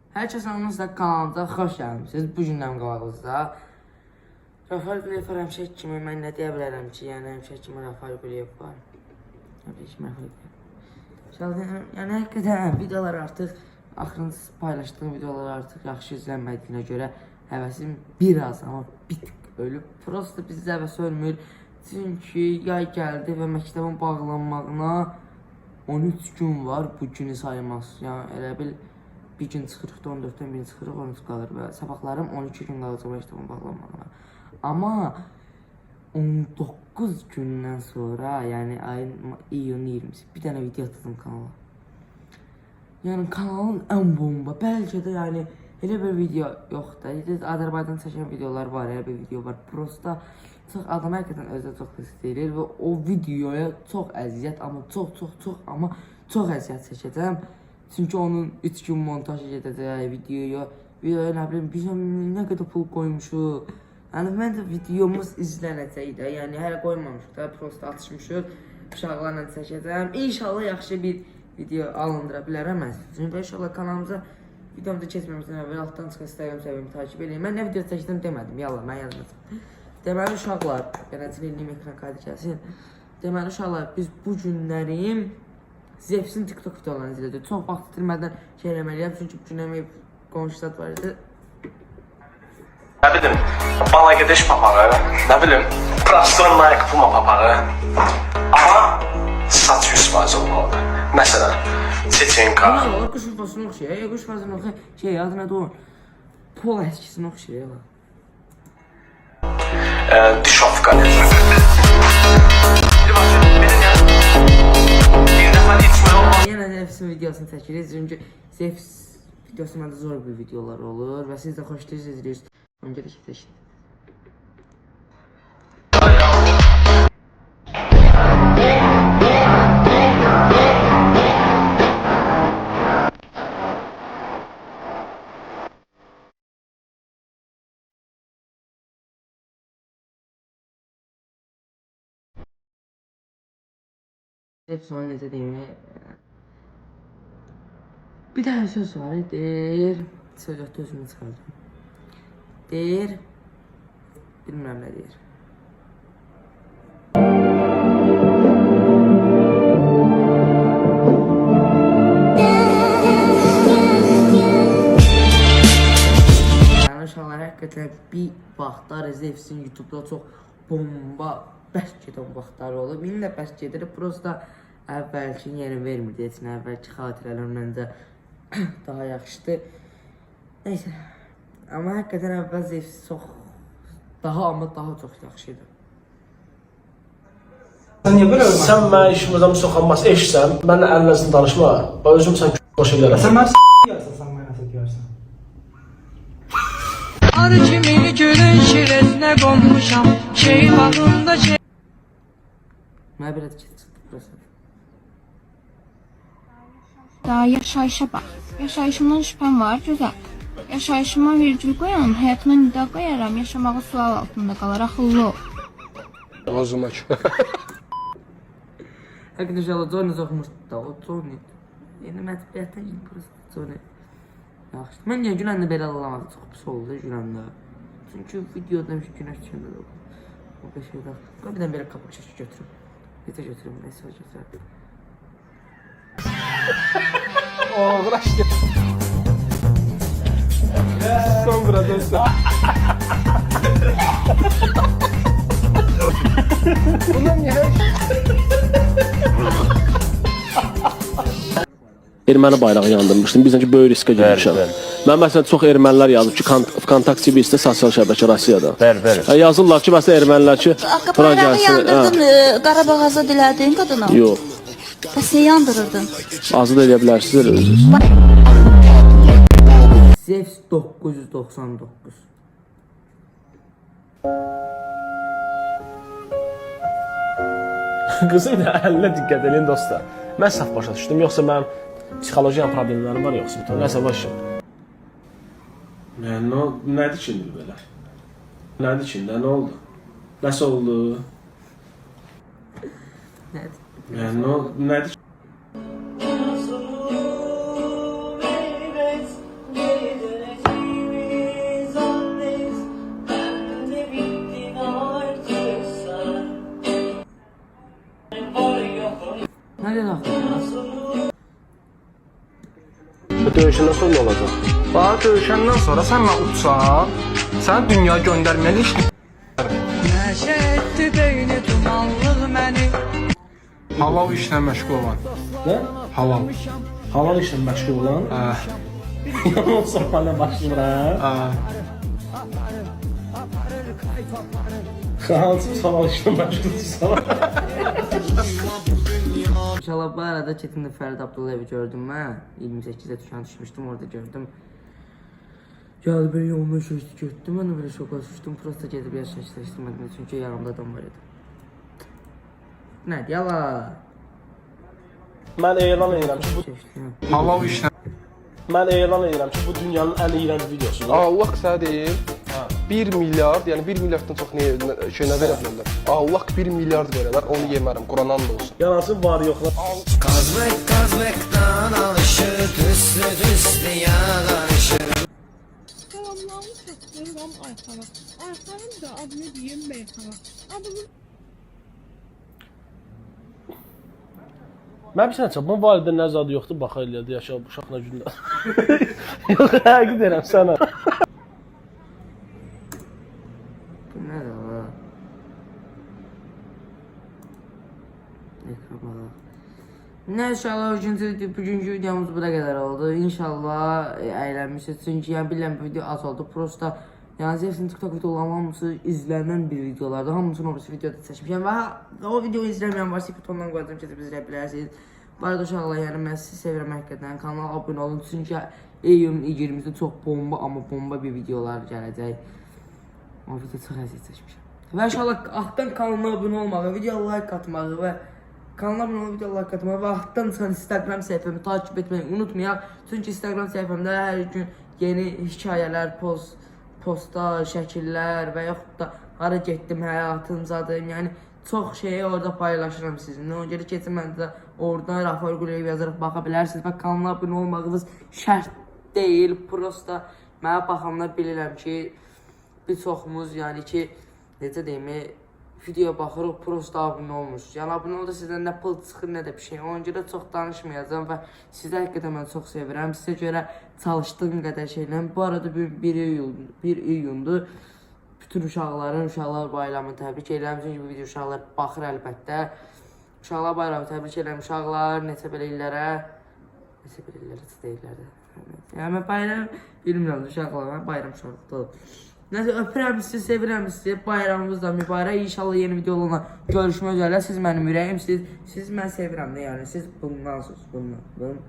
Hər kəs anınızda kanalımıza xoş gəlmişsiniz. Bu gündən qabağınızda Rafael Quliyev var. Həmişə kimi mən nə deyə bilərəm ki, yəni həmişə kimi Rafael Quliyev var. Yəni həqiqətən videolar artıq axırıncı paylaşdığım videolar artıq yaxşı izlənmədiyinə görə həvəsim biraz amma bir tık ölüb. Prosta bizi həvəs ölmür. Çünki yay gəldi və məktəbin bağlanmağına 13 gün var bu günü saymaz. Yəni elə bil bir gün çıxırıq da 14-dən birini çıxırıq 13 qalır və sabahlarım 12 gün qalacaq məktəbin bağlanmağına. Amma 19 gündən sonra, yəni ayın iyunun 20-si bir dənə video atdım kanala. Yəni kanalın ən bomba, bəlkə də yəni elə bir video yoxdur. Azərbaycan çəkən videolar var, elə bir video var. Prosta çox adam həqiqətən özü çox istəyir və o videoya çox əziyyət, amma çox əziyyət çəkəcəm. Çünki onun 3 gün montaj edəcək videoya nə bilim biz nə qədər pul qoymuşuq. Yəni məncə videomuz izlənəcək də, yəni hələ qoymamışıq da, prosta atışmışıq. Uşaqlarla çəkəcəm. İnşallah yaxşı bir video alındıra bilərəm mən sizin. Və inşallah kanalımıza videomuza keçməmişdən əvvəl altdan çıxan Instagram səhifəmi takip edin. Mən nə video çəkdim demədim, yallah mən yazmışam. Deməli uşaqlar, gələcək eləyim ekran kaydı gəlsin. Deməli uşaqlar, biz bu günlərim Zefsin TikTok videolarını izlədik. Çox vaxt itirmədən şey eləməliyəm, çünki bu günlərim qonşudat var idi. Nə bilim, Bangladeş papağı, nə bilim, Prastronaik Puma papağı. Amma saç 100% olmalıdır. Məsələn, Çeçenka. Quş ufasına oxşayır, quş ufasına oxşayır, şey adı nədir o? Pol əskisinə oxşayır. Dişovka. Yenə Zefsin videosunu çəkirik, çünki Zef videosu məndə zor bir videolar olur və siz də xoşlayırsınız, izləyirsiniz. Ona görə ki, çəkin. Hep sonra necə deyim, bir daha söz var, deyir, söylətdə özümü çıxardım. Deyir, bilmirəm nə deyir. Yəni uşaqlar həqiqətən bir vaxtlar Zefsin YouTube'da çox bomba bərk gedən vaxtları olub. İndi də bərk gedir, prosta əvvəlki yeri vermir desin, əvvəlki xatirələr məncə daha yaxşıdır. Neyse, amma həqiqətən əvvəl Zefsi çox daha çox yaxşıydı. Sən mən işimizdən soxanmaz eşsən, mənlə əlləzini danışma. Özüm sən boşa bilərəm. Sən mən s**yarsan, sən mənə s**yarsan. Arı kimi gölün şiresinə qonmuşam, şey bağında şey... Mənə belə çıxdı burası. Daha yaşayışa bax. Yaşayışımdan şübhəm var, gözəl. Yaşayışıma virgül qoyam, həyatıma nida qoyaram, yaşamağı sual altında qalar, axıllı ol. Ağzım aç. Həqiqətən inşallah Johnny oxumuşdu da, o Johnny. Yeni mətbuatdan yeni burası Johnny. Yaxşı. Mən niyə Güləndə belə alamadı, çox pis oldu Güləndə. Çünki videoda günah çıxında da oldu. O bir şeydə. Bir dənə belə qapı çəkib götürüm. Necə götürüm, nəsə götürəm. Uğraşdı. Son burada olsun. Bundan niye? Erməni bayrağı yandırmışdım. Bizdən ki, böyük riskə girmişəm. Mən məsələn çox ermənilər yazıb ki, kontakti birisi sosial şəbəkə Rusiyada. Yazırlar ki, məsələn ermənilər ki, bura Bayrağı gəlsin. yandırdın, Qarabağ azad elədin qadına. Yox. Bəs niyə yandırırdın? Azad edə bilərsiniz özünüz. Zefs 999. Qızım da əlinə diqqət edin dostlar. Mən səhv başa düşdüm, yoxsa mənim psixoloji problemlərim var, yoxsa bir nəsə başım. Nədir ki indi belə? Nədir ki, nə oldu? Nəsə oldu? Nədir ki? Döyüşündən sonra nə olacaq? Bana dövüşəndən sonra sən mən uçsan, sən dünya göndərməli işin. Nəşə etdi beyni dumanlıq məni. Halal işlə məşğul olan. Nə? Halal. Halal işlə məşğul olan. Yalan sormayla başlayır ha. Hansı halal işlə məşğulsan? İnşallah bu arada Çetin'de Fərid Abdullayevi gördüm ben. 28'de tuşan düşmüştüm, orada gördüm. Geldi beni yoluna şaştı gördüm. Ben de böyle şoka düştüm. Prosta gezip yaşlaştırmadım çünkü yanımda adam var idi. Ne yala? Mən elan edirəm ki, Halal işlə. bu dünyanın ən iyrənc videosudur. Allah sənə deyim. 1 milyard, yəni 1 milyarddan çox nə verə bilərlər? Allah 1 milyard verələr, onu yemərəm. Quran and olsun. Yalansın var yoxlar. Kazmektan alışır, tüslü yağlanışır. Salamlarımı çatdırıram Ayxana. Ayxanın da adını deyim Meyxana. Adını Mən bir sənə çapım, valideynlər zadı yoxdur, baxa elədi, yaşa bu uşaq nə gündə. Yox, həqiq deyirəm sənə. Bu ne de la? Ekran bakalım. Ne inşallah bugünkü videomuz bu da kadar oldu. İnşallah eğlenmişsiniz. Çünkü yani bilmem bu video az oldu. Prosta yani hepsinin TikTok videolarının hamısı izlenen bir videolardı. Hamısını orası videoda seçmişim. Ve o videoyu izlemeyen varsa butondan koydum ki siz izleyebilirsiniz. Bu arada uşaqlar yani ben sizi sevirəm həqiqətən. Kanala abone olun. Çünkü iyun 20'de çok bomba ama bomba bir videolar gələcək. O video çok əziz seçmişim. Və inşallah altdan kanalına abone olmağı, video like atmağı və kanala abone olmağı, video like atmağı və altdan çıxan Instagram səhifəmi takip etmeyi unutmayaq. Çünki Instagram səhifəmdə hər gün yeni hekayələr, postlar, şəkillər və yaxud da hara getdim, həyatımcadım. Yəni çox şeyi orada paylaşıram sizinlə. Ona görə keçin mən də oradan Rafael Quliyev yazaraq baxa bilərsiniz və kanala abone olmağınız şərt deyil. Prosta mənə baxanlar bilirəm ki, bir çoxumuz yəni ki, necə deyim, video baxırıq, prosta abunə olmuş. Yəni abunə olda sizdən nə pul çıxır, nə də bir şey. Ona görə çox danışmayacağım və sizə həqiqətən mən çox sevirəm. Sizə görə çalışdığım qədər şeylə. Bu arada 1 iyundur. Bütün uşaqlar bayramını təbrik edirəm. Çünki bu video uşaqlar baxır əlbəttə. Uşaqlar bayramını təbrik edirəm. Uşaqlar neçə belə illərə deyirlər də. Yəni mən bayram bilmirəm uşaqlar, mən bayram uşaqlıqda. Neyse öpürəm sizi, sevirəm sizi. Bayramımız da mübarək. İnşallah yeni videolarla görüşmək üzrə. Siz mənim ürəyimsiniz. Siz mən sevirəm də yəni. Siz bundansınız. Bundan.